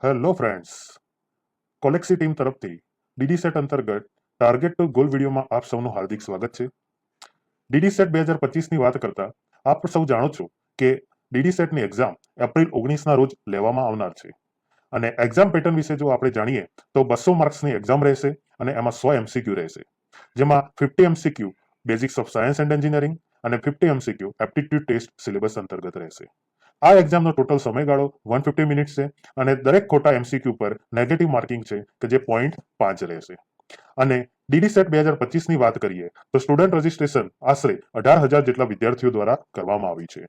Hello friends, કોલેક્સી team તરફથી DD set અંતર્ગત target two goal વિડીયોમાં આપ સૌનું હાર્દિક સ્વાગત છે. ડીડી સેટ 2025ની વાત કરતા આપ સૌ જાણો છો કે ડીડી સેટની એક્ઝામ એપ્રિલ 19ના રોજ લેવામાં આવનાર છે અને એક્ઝામ પેટર્ન વિશે જો આપણે જાણીએ તો 200 માર્ક્સની એક્ઝામ રહેશે અને એમાં 100 એમસીક્યુ રહેશે, જેમાં 50 MCQ basics of science and engineering અને 50 એમસીક્યુ એપ્ટિટ્યુડ ટેસ્ટ સિલેબસ અંતર્ગત રહેશે. આ એક્ઝામનો ટોટલ સમયગાળો 150 મિનિટ છે અને દરેક ખોટા એમસીક્યુ પર નેગેટિવ માર્કિંગ છે કે જે 0.5 રહેશે. અને ડીડી સેટ 2025ની વાત કરીએ તો સ્ટુડન્ટ રજિસ્ટ્રેશન આશરે 18,000 જેટલા વિદ્યાર્થીઓ દ્વારા કરવામાં આવી છે.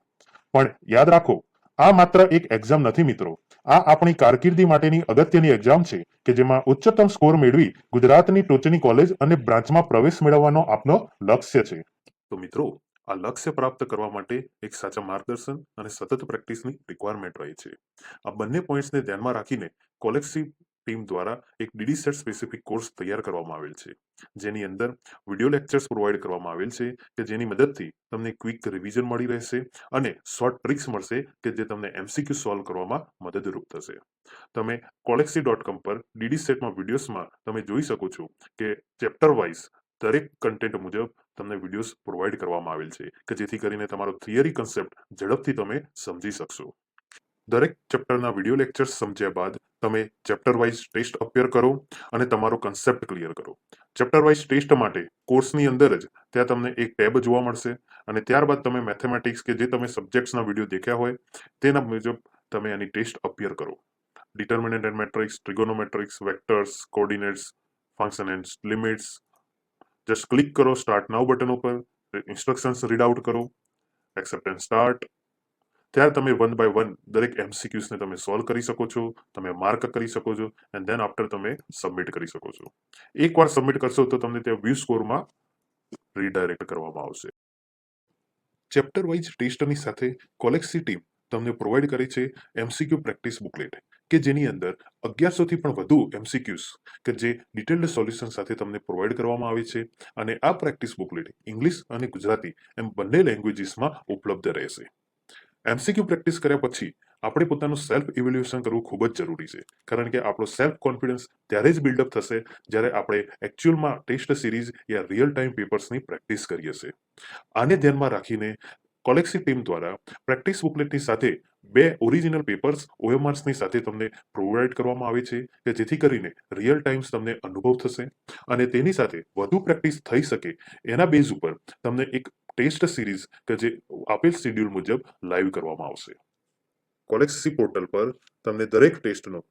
પણ યાદ રાખો, આ માત્ર એક એક્ઝામ નથી મિત્રો, આ આપણી કારકિર્દી માટેની અગત્યની એક્ઝામ છે કે જેમાં ઉચ્ચતમ સ્કોર મેળવી ગુજરાતની ટોચની કોલેજ અને બ્રાન્ચમાં પ્રવેશ મેળવવાનો આપનો લક્ષ્ય છે. તો મિત્રો, આ લક્ષ્ય પ્રાપ્ત કરવા માટે એક સાચા માર્ગદર્શન અને સતત પ્રેક્ટિસની રિક્વાયરમેન્ટ રહે છે. આ બંને પોઈન્ટ્સને ધ્યાનમાં રાખીને કોલેક્સી ટીમ દ્વારા એક ડીડી સેટ સ્પેસિફિક કોર્સ તૈયાર કરવામાં આવેલ છે, જેની અંદર વિડિયો લેક્ચર્સ પ્રોવાઈડ કરવામાં આવેલ છે કે જેની મદદથી તમને ક્વિક રિવિઝન મળી રહેશે અને શોર્ટ ટ્રિક્સ મળશે કે જે તમને એમસીક્યુ સોલ્વ કરવામાં મદદરૂપ થશે. તમે koleksi.com પર ડીડી સેટમાં વિડીયોઝમાં તમે જોઈ શકો છો કે ચેપ્ટર વાઇઝ દરેક કન્ટેન્ટ મુજબ તમને વિડીયોઝ પ્રોવાઈડ કરવામાં આવેલ છે કે જેથી કરીને તમારો થિયરી કન્સેપ્ટ ઝડપથી તમે સમજી શકશો. દરેક ચેપ્ટરના વિડીયો લેક્ચર્સ સમજ્યા બાદ તમે ચેપ્ટર વાઇઝ ટેસ્ટ અપિયર કરો અને તમારો કન્સેપ્ટ ક્લિયર કરો. ચેપ્ટર વાઇઝ ટેસ્ટ માટે કોર્સની અંદર જ ત્યાં તમને એક ટેબ જોવા મળશે અને ત્યારબાદ તમે મેથેમેટિક્સ કે જે તમે સબ્જેક્ટ્સના વિડીયો દેખ્યા હોય તેના મુજબ તમે એની ટેસ્ટ અપિયર કરો. Determinant and matrix, trigonometrics, vectors, coordinates, function and limits. Just click કરો સ્ટાર્ટ નાઉ બટન ઉપર, ઇન્સ્ટ્રક્શન્સ રીડ આઉટ કરો, એક્સેપ્ટ એન્ડ સ્ટાર્ટ. ત્યારે તમે વન બાય વન દરેક એમસીક્યુઝને તમે સોલ્વ કરી શકો છો, તમે માર્ક કરી શકો છો એન્ડ ધેન આફ્ટર તમે સબમિટ કરી શકો છો. એકવાર સબમિટ કરશો તો તમને ત્યાં વ્યૂ સ્કોરમાં રીડાયરેક્ટ કરવામાં આવશે. ચેપ્ટર વાઇઝ ટેસ્ટની સાથે કોલેક્સી ટીમ તમને પ્રોવાઈડ કરે છે એમસીક્યુ પ્રેક્ટિસ બુકલેટ કે જેની અંદર 1100 થી પણ વધુ એમસીક્યુઝ કે જે ડિટેલ્ડ સોલ્યુશન સાથે તમને પ્રોવાઈડ કરવામાં આવે છે અને આ પ્રેક્ટિસ બુકલેટ ઇંગ્લિશ અને ગુજરાતી એમ બંને લેંગ્વેજીસમાં ઉપલબ્ધ રહેશે. એમસીક્યુ પ્રેક્ટિસ કર્યા પછી આપણે પોતાનું સેલ્ફ ઇવેલ્યુએશન કરવું ખૂબ જ જરૂરી છે, કારણ કે આપણો સેલ્ફ કોન્ફિડન્સ ત્યારે જ બિલ્ડઅપ થશે જ્યારે આપણે એકચ્યુઅલમાં ટેસ્ટ સિરીઝ યા રિયલ ટાઈમ પેપર્સની પ્રેક્ટિસ કરીએ છીએ. આને ધ્યાનમાં રાખીને કોલેક્સી ટીમ દ્વારા પ્રેક્ટિસ બુકલેટની સાથે 2 ઓરિજિનલ પેપર્સ ઓએમઆરની સાથે તમને પ્રોવાઈડ કરવામાં આવે છે કે જેથી કરીને રિયલ ટાઈમ્સ તમને અનુભવ થશે અને તેની સાથે વધુ પ્રેક્ટિસ થઈ શકે એના બેઝ ઉપર તમને એક ટેસ્ટ સિરીઝ કે જે આપેલ શેડ્યુલ મુજબ લાઈવ કરવામાં આવશે. કોલેક્સી પોર્ટલ પર તમને દરેક ટેસ્ટનો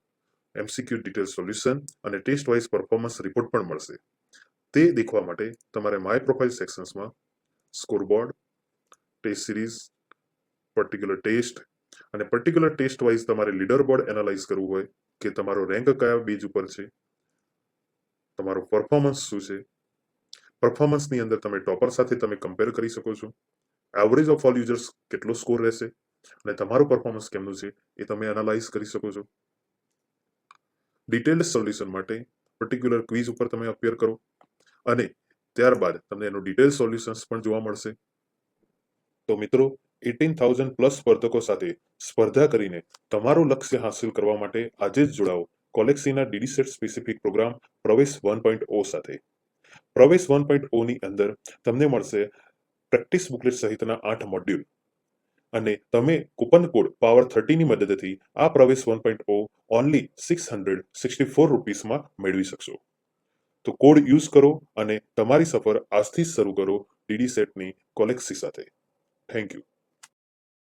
એમસીક્યુ ડિટેલ સોલ્યુશન અને ટેસ્ટ વાઇઝ પરફોર્મન્સ રિપોર્ટ પણ મળશે. તે દેખવા માટે તમારે માય પ્રોફાઇલ સેક્શન્સમાં scoreboard, test series, particular test અને પર્ટિક્યુલર ટેસ્ટ વાઇઝ તમારે લીડર બોર્ડ એનાલાઇઝ કરવું હોય કે તમારો રેન્ક કયા બેઝ ઉપર છે, તમારો પરફોર્મન્સ શું છે. પરફોર્મન્સની અંદર તમે ટોપર સાથે તમે કમ્પેર કરી શકો છો. એવરેજ ઓફ ઓલ યુઝર્સ કેટલો સ્કોર રહેશે અને તમારું પરફોર્મન્સ કેમનું છે એ તમે એનાલાઇઝ કરી શકો છો. ડિટેલ્ડ સોલ્યુશન માટે પર્ટિક્યુલર ક્વિઝ ઉપર તમે અપિયર કરો અને ત્યારબાદ તમને એનું ડિટેલ સોલ્યુશન્સ પણ જોવા મળશે. તો મિત્રો, 18,000 પ્લસ સ્પર્ધકો સાથે સ્પર્ધા કરીને તમારું લક્ષ્ય હાંસલ કરવા માટે આજે જ જોડાઓ કોલેક્સીના ડીડી સેટ સ્પેસિફિક પ્રોગ્રામ પ્રવેશ 1.0 સાથે. પ્રવેશ 1.0 ની અંદર તમને મળશે પ્રેક્ટિસ બુકલેટ સહિતના 8 મોડ્યુલ અને તમે કૂપન કોડ પાવર 30 ની મદદથી આ પ્રવેશ 1.0 ઓનલી 664 રૂપીસમાં મેળવી શકશો. તો કોડ યુઝ કરો અને તમારી સફર આજથી જ શરૂ કરો ડીડી સેટની કોલેક્સી સાથે. Thank you.